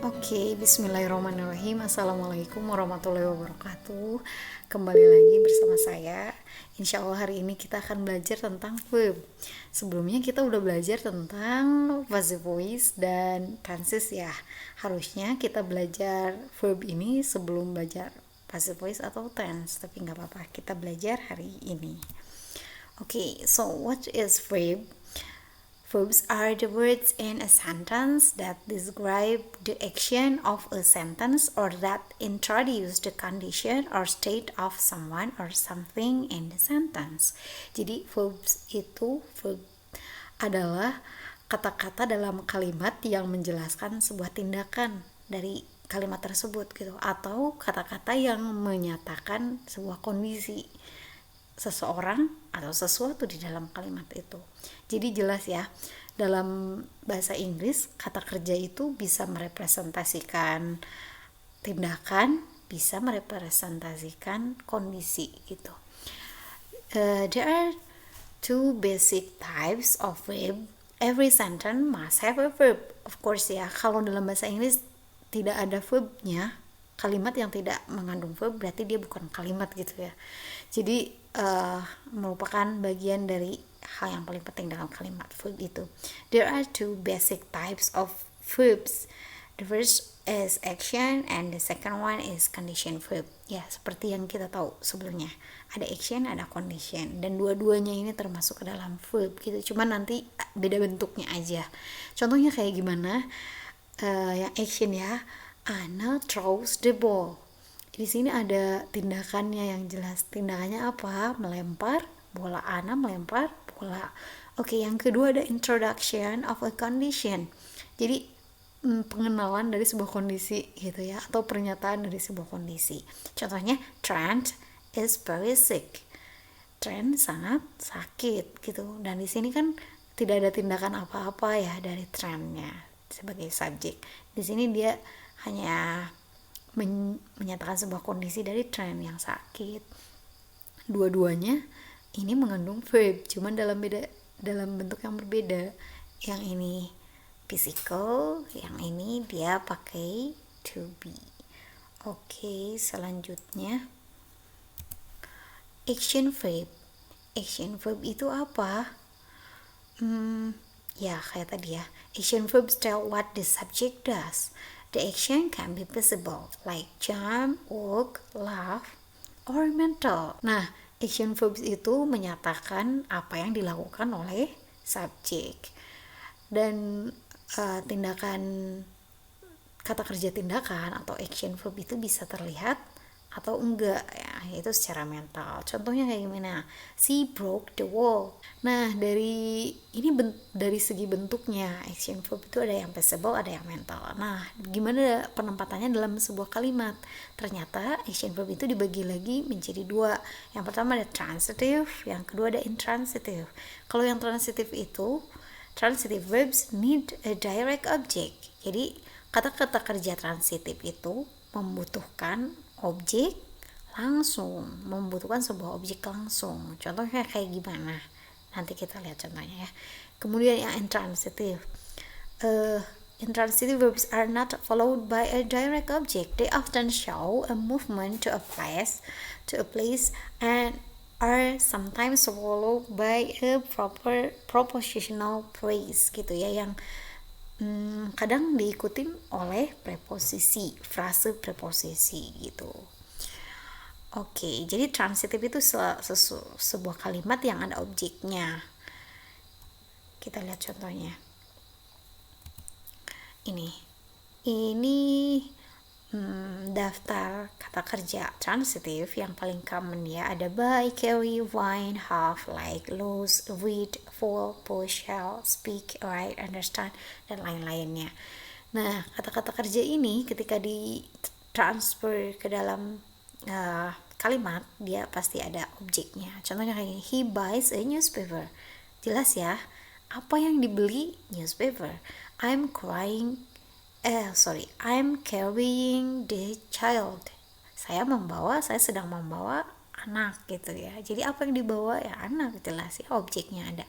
Oke, bismillahirrahmanirrahim. Assalamualaikum warahmatullahi wabarakatuh. Kembali lagi bersama saya. Insya Allah hari ini kita akan belajar tentang verb. Sebelumnya kita udah belajar tentang passive voice dan tenses ya. Harusnya kita belajar verb ini sebelum belajar passive voice atau tense. Tapi nggak apa-apa, kita belajar hari ini. Oke, so what is verb? Verbs are the words in a sentence that describe the action of a sentence or that introduce the condition or state of someone or something in the sentence. Jadi verb adalah kata-kata dalam kalimat yang menjelaskan sebuah tindakan dari kalimat tersebut gitu, atau kata-kata yang menyatakan sebuah kondisi seseorang atau sesuatu di dalam kalimat itu. Jadi jelas ya, dalam bahasa Inggris kata kerja itu bisa merepresentasikan tindakan, bisa merepresentasikan kondisi gitu. There are two basic types of verb. Every sentence must have a verb. Of course ya, kalau dalam bahasa Inggris tidak ada verbnya, kalimat yang tidak mengandung verb berarti dia bukan kalimat gitu ya. Jadi merupakan bagian dari hal yang paling penting dalam kalimat verb itu. There are two basic types of verbs. The first is action and the second one is condition verb. Ya, seperti yang kita tahu sebelumnya. Ada action, ada condition, dan dua-duanya ini termasuk ke dalam verb gitu. Cuman nanti beda bentuknya aja. Contohnya kayak gimana? Yang action ya. Anna throws the ball. Di sini ada tindakannya yang jelas. Tindakannya apa? Melempar bola. Anna melempar bola. Oke, yang kedua ada introduction of a condition. Jadi pengenalan dari sebuah kondisi gitu ya, atau pernyataan dari sebuah kondisi. Contohnya, Trent is very sick. Trent sangat sakit gitu. Dan di sini kan tidak ada tindakan apa-apa ya dari Trentnya sebagai subjek. Di sini dia hanya menyatakan sebuah kondisi dari Trent yang sakit. Dua-duanya ini mengandung verb, cuman dalam bentuk yang berbeda. Yang ini physical, yang ini dia pakai to be. Oke, selanjutnya action verb. Action verb itu apa? Ya kayak tadi ya. Action verbs tell what the subject does. The action can be visible, like jump, walk, laugh, or mental. Nah, action verbs itu menyatakan apa yang dilakukan oleh subjek. Dan tindakan, kata kerja tindakan atau action verb itu bisa terlihat atau enggak ya, itu secara mental. Contohnya kayak gimana? She broke the wall. Nah, dari segi bentuknya action verb itu ada yang visible, ada yang mental. Nah, gimana penempatannya dalam sebuah kalimat? Ternyata action verb itu dibagi lagi menjadi dua. Yang pertama ada transitive, yang kedua ada intransitive. Kalau yang transitive itu, transitive verbs need a direct object. Jadi kata-kata kerja transitif itu membutuhkan objek langsung, membutuhkan sebuah objek langsung. Contohnya kayak gimana? Nanti kita lihat contohnya ya. Kemudian yang intransitive, intransitive verbs are not followed by a direct object. They often show a movement to a place, and are sometimes followed by a proper propositional phrase gitu ya, yang kadang diikutin oleh preposisi, frase preposisi gitu. Oke, jadi transitive itu sebuah kalimat yang ada objeknya. Kita lihat contohnya. Ini daftar kata kerja transitive yang paling common ya. Ada buy, carry, wine, have, like, lose, read, fall, push, shall, speak, write, understand, dan lain-lainnya. Nah, kata-kata kerja ini ketika ditransfer ke dalam kalimat, dia pasti ada objeknya. Contohnya kayak gini, he buys a newspaper. Jelas ya, apa yang dibeli? Newspaper. I'm carrying the child. Saya sedang membawa anak gitu ya. Jadi apa yang dibawa ya anak, jelas ya, objeknya ada.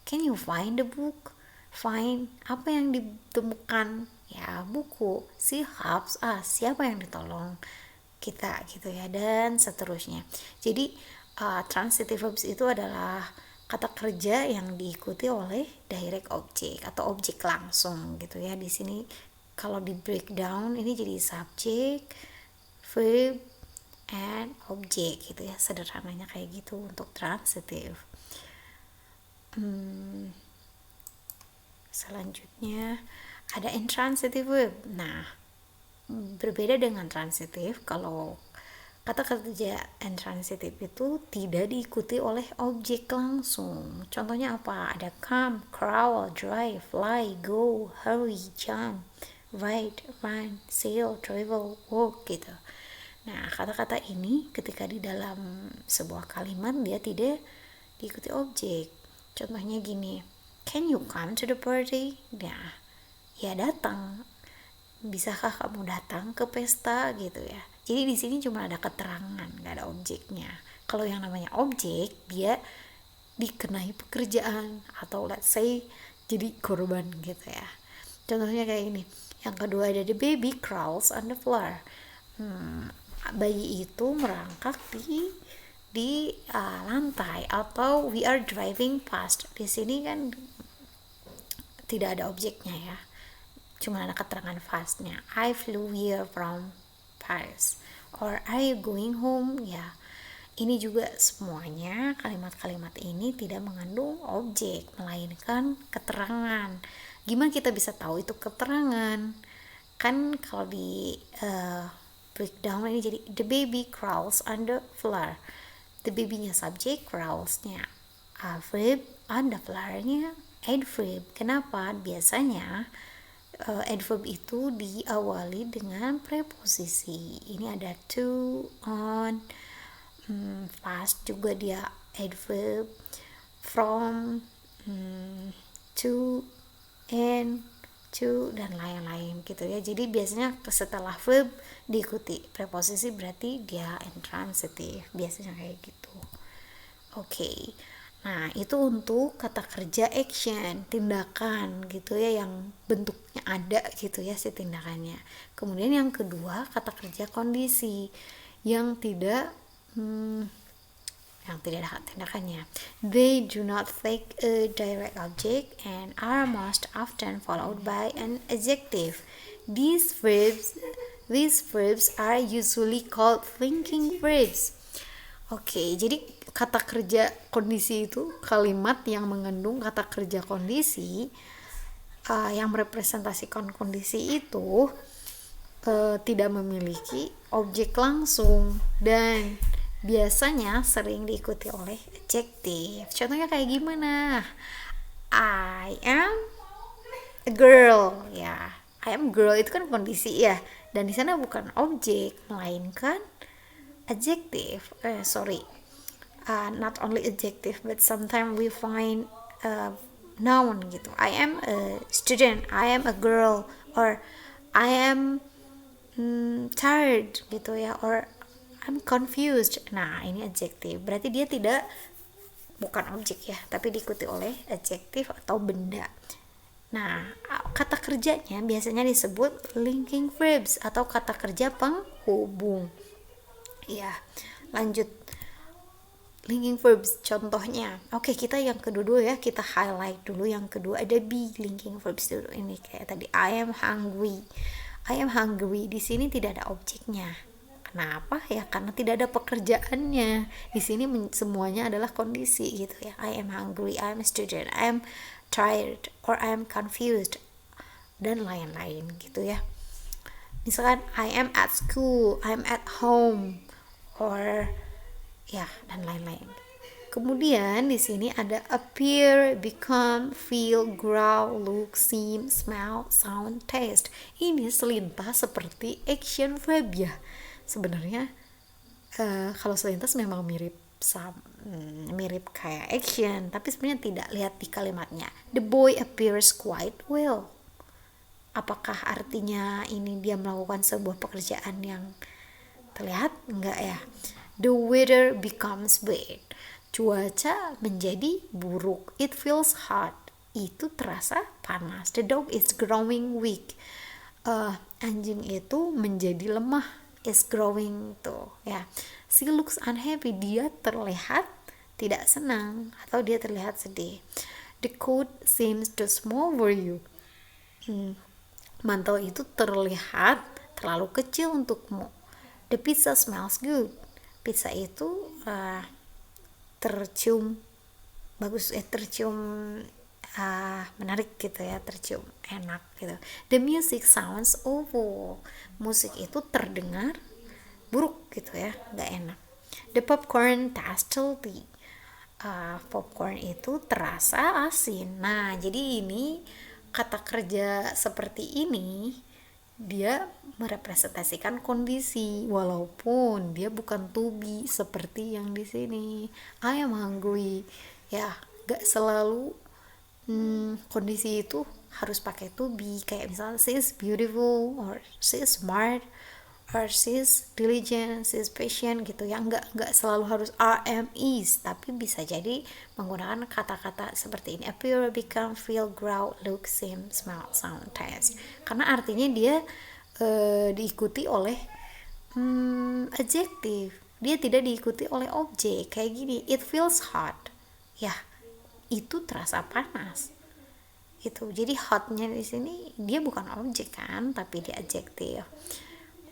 Can you find the book? Find, apa yang ditemukan ya buku. She helps us, siapa yang ditolong kita gitu ya, dan seterusnya. Jadi transitive verbs itu adalah kata kerja yang diikuti oleh direct object atau objek langsung gitu ya. Di sini kalau di breakdown ini jadi subject, verb, and object gitu ya, sederhananya kayak gitu untuk transitive. Selanjutnya ada intransitive verb. Nah, berbeda dengan transitive, kalau kata kerja intransitive itu tidak diikuti oleh objek langsung. Contohnya apa? Ada come, crawl, drive, fly, go, hurry, jump, ride, run, sail, travel, walk gitu. Nah, kata-kata ini ketika di dalam sebuah kalimat dia tidak diikuti objek. Contohnya gini, can you come to the party? Nah, ya datang. Bisakah kamu datang ke pesta gitu ya. Jadi di sini cuma ada keterangan, nggak ada objeknya. Kalau yang namanya objek, dia dikenai pekerjaan atau let's say jadi korban gitu ya. Contohnya kayak ini. Yang kedua ada the baby crawls on the floor. Bayi itu merangkak di lantai, atau we are driving past. Di sini kan tidak ada objeknya ya, cuma ada keterangan pastnya. I flew here from Paris, or are you going home? Ya, ini juga semuanya kalimat-kalimat ini tidak mengandung objek, melainkan keterangan. Gimana kita bisa tahu itu keterangan? Kan kalau di breakdown ini jadi the baby crawls on the floor. The baby-nya subjek, crawls-nya verb, on the floor-nya adverb. Kenapa? Biasanya adverb itu diawali dengan preposisi. Ini ada to, on, past juga dia adverb, from, to, and, to, dan lain-lain gitu ya. Jadi biasanya setelah verb diikuti preposisi, berarti dia intransitive, biasanya kayak gitu. Oke. Nah, itu untuk kata kerja action, tindakan gitu ya, yang bentuknya ada gitu ya si tindakannya. Kemudian yang kedua, kata kerja kondisi yang tidak ada tindakannya. They do not take a direct object and are most often followed by an adjective. These verbs are usually called thinking verbs. Oke, jadi kata kerja kondisi itu kalimat yang mengandung kata kerja kondisi yang merepresentasikan kondisi itu tidak memiliki objek langsung dan biasanya sering diikuti oleh adjektif. Contohnya kayak gimana? I am a girl, ya. I am girl itu kan kondisi ya, dan di sana bukan objek melainkan adjective. Not only adjective, but sometimes we find noun gitu. I am a student, I am a girl, or I am tired gitu ya, or I'm confused. Nah, ini adjective. Berarti dia bukan objek ya, tapi diikuti oleh adjektif atau benda. Nah, kata kerjanya biasanya disebut linking verbs atau kata kerja penghubung. Ya, lanjut. Linking verbs contohnya. Oke, kita yang kedua ya, kita highlight dulu yang kedua, ada be linking verbs dulu. Ini kayak tadi I am hungry. I am hungry di sini tidak ada objeknya. Kenapa ya? Karena tidak ada pekerjaannya. Di sini semuanya adalah kondisi gitu ya. I am hungry, I am a student, I am tired, or I am confused, dan lain-lain gitu ya. Misalkan I am at school, I am at home, or ya, dan lain-lain. Kemudian di sini ada appear, become, feel, grow, look, seem, smell, sound, taste. Ini selintas seperti action verb ya. Sebenarnya kalau selintas memang mirip kayak action, tapi sebenarnya tidak. Lihat di kalimatnya, the boy appears quite well. Apakah artinya ini dia melakukan sebuah pekerjaan yang terlihat? Enggak ya. The weather becomes bad. Cuaca menjadi buruk. It feels hot. Itu terasa panas. The dog is growing weak. Anjing itu menjadi lemah, is growing tuh ya. She looks unhappy, dia terlihat tidak senang atau dia terlihat sedih. The coat seems too small for you. Mantel itu terlihat terlalu kecil untukmu. The pizza smells good. Pizza itu tercium bagus, tercium menarik gitu ya, tercium enak gitu. The music sounds awful. Musik itu terdengar buruk gitu ya, nggak enak. The popcorn tastes salty. Popcorn itu terasa asin. Nah, jadi ini kata kerja seperti ini dia merepresentasikan kondisi walaupun dia bukan to be seperti yang di sini. I am hungry. Ya, gak selalu kondisi itu harus pakai to be. Kayak misalnya she is beautiful, or she is smart, or she is diligent, she is patient gitu ya. Nggak selalu harus are, am, is, tapi bisa jadi menggunakan kata-kata seperti ini: appear, become, feel, grow, look, seem, smell, sound, taste. Karena artinya dia diikuti oleh adjective, dia tidak diikuti oleh objek. Kayak gini, it feels hot, ya itu terasa panas. Itu jadi hotnya di sini dia bukan objek kan, tapi dia adjektif.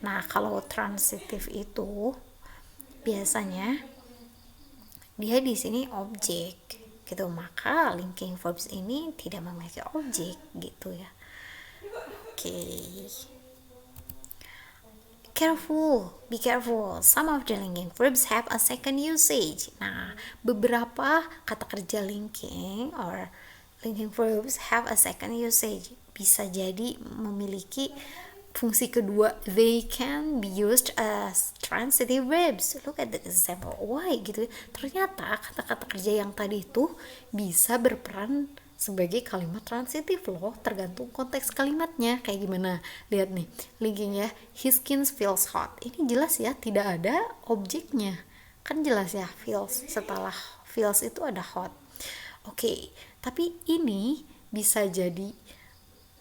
Nah, kalau transitif itu biasanya dia di sini objek gitu, maka linking verbs ini tidak memiliki objek gitu ya. Oke. Careful, be careful. Some of the linking verbs have a second usage. Nah, beberapa kata kerja linking or linking verbs have a second usage. Bisa jadi memiliki fungsi kedua. They can be used as transitive verbs. Look at the example. Why gitu. Ternyata kata-kata kerja yang tadi itu bisa berperan sebagai kalimat transitif loh, tergantung konteks kalimatnya kayak gimana. Lihat nih linkingnya, his skin feels hot. Ini jelas ya, tidak ada objeknya kan, jelas ya, feels, setelah feels itu ada hot. Oke, tapi ini bisa jadi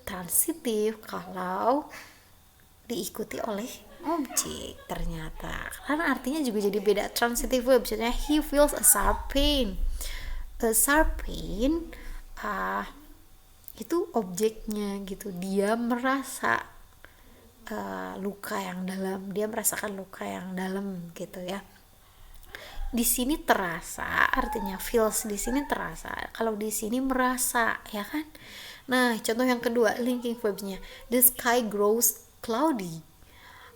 transitif kalau diikuti oleh objek ternyata, karena artinya juga jadi beda. Transitive verb, misalnya he feels a sharp pain. A sharp pain itu objeknya gitu, dia merasa luka yang dalam, dia merasakan luka yang dalam gitu ya. Di sini terasa, artinya feels di sini terasa, kalau di sini merasa ya kan. Nah, contoh yang kedua linking verbsnya, the sky grows cloudy,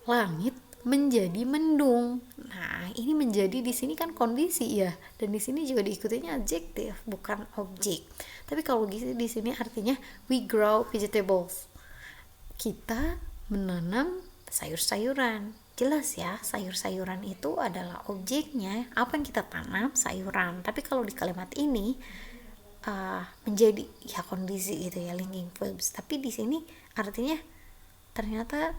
langit menjadi mendung. Nah, ini menjadi di sini kan kondisi ya, dan di sini juga diikutinya adjektif bukan objek. Tapi kalau di sini artinya we grow vegetables. Kita menanam sayur-sayuran. Jelas ya, sayur-sayuran itu adalah objeknya, apa yang kita tanam, sayuran. Tapi kalau di kalimat ini menjadi ya kondisi gitu ya, linking verbs. Tapi di sini artinya ternyata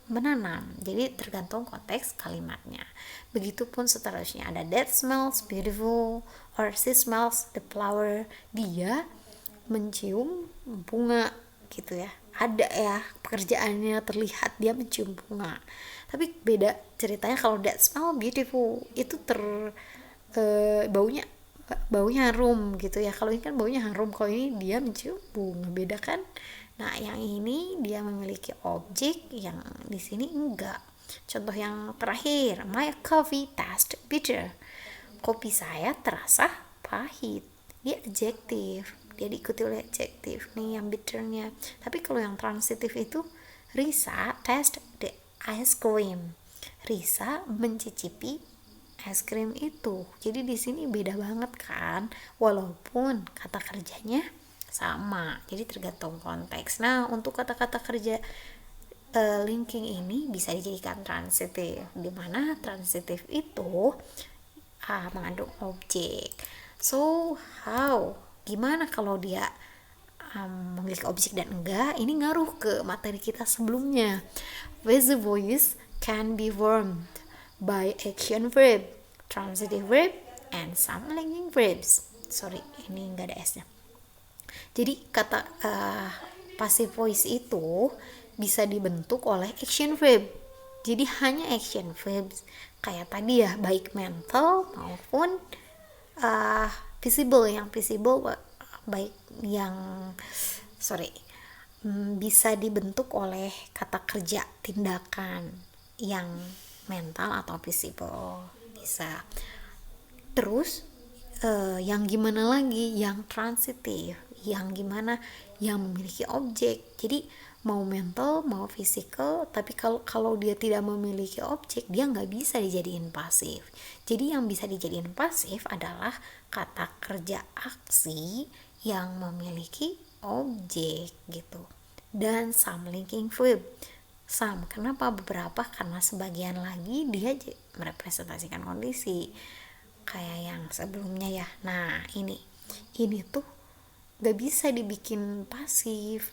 menanam, jadi tergantung konteks kalimatnya. Begitupun seterusnya, ada that smells beautiful, or she smells the flower, dia mencium bunga gitu ya. Ada ya pekerjaannya, terlihat dia mencium bunga. Tapi beda ceritanya kalau that smell beautiful, itu baunya harum gitu ya. Kalau ini kan baunya harum, kalau ini dia mencium bunga, beda kan. Nah, yang ini dia memiliki objek, yang di sini enggak. Contoh yang terakhir, my coffee tastes bitter. Kopi saya terasa pahit. Dia adjektif, dia diikuti oleh adjektif nih yang bitternya. Tapi kalau yang transitif itu, Risa taste the ice cream. Risa mencicipi es krim itu. Jadi di sini beda banget kan, walaupun kata kerjanya sama, jadi tergantung konteks. Nah, untuk kata-kata kerja linking ini bisa dijadikan transitif, dimana transitif itu mengandung objek. So, gimana kalau dia memiliki objek dan enggak? Ini ngaruh ke materi kita sebelumnya. The voice can be formed by action verb, transitive verb, and some linking verbs. Sorry, ini enggak ada S-nya. Jadi kata passive voice itu bisa dibentuk oleh action verb. Jadi hanya action verbs kayak tadi ya, baik mental maupun visible. Yang visible baik yang bisa dibentuk oleh kata kerja tindakan, yang mental atau visible bisa. Terus yang gimana lagi, yang transitif, yang gimana, yang memiliki objek. Jadi mau mental mau physical, tapi kalau dia tidak memiliki objek, dia nggak bisa dijadiin pasif. Jadi yang bisa dijadiin pasif adalah kata kerja aksi yang memiliki objek gitu. Dan some linking verb. Some, kenapa beberapa? Karena sebagian lagi dia merepresentasikan kondisi kayak yang sebelumnya ya. Nah ini tuh gak bisa dibikin pasif.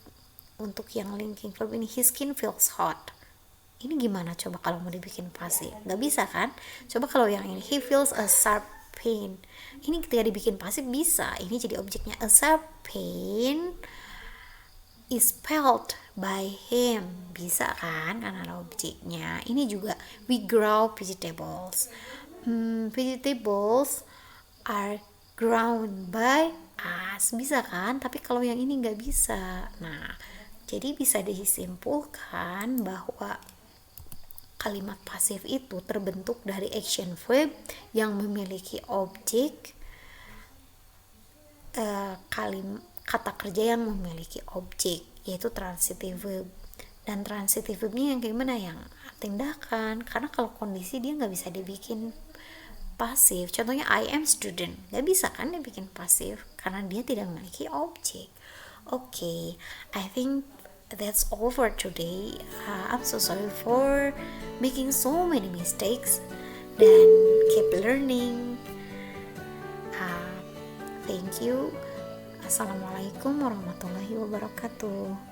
Untuk yang linking verb ini, his skin feels hot, ini gimana coba kalau mau dibikin pasif? Gak bisa kan? Coba kalau yang ini, he feels a sharp pain, ini ketika dibikin pasif bisa, ini jadi objeknya. A sharp pain is felt by him, bisa kan karena ada objeknya. Ini juga we grow vegetables, vegetables are grown by us, bisa kan? Tapi kalau yang ini nggak bisa. Nah, jadi bisa disimpulkan bahwa kalimat pasif itu terbentuk dari action verb yang memiliki objek, kata kerja yang memiliki objek, yaitu transitive verb. Dan transitive verbnya yang gimana? Yang tindakan, karena kalau kondisi dia nggak bisa dibikin pasif. Contohnya I am student, nggak bisa kan dibikin pasif karena dia tidak memiliki objek. Okay, I think that's all for today. I'm so sorry for making so many mistakes, dan keep learning. Thank you. Assalamualaikum warahmatullahi wabarakatuh.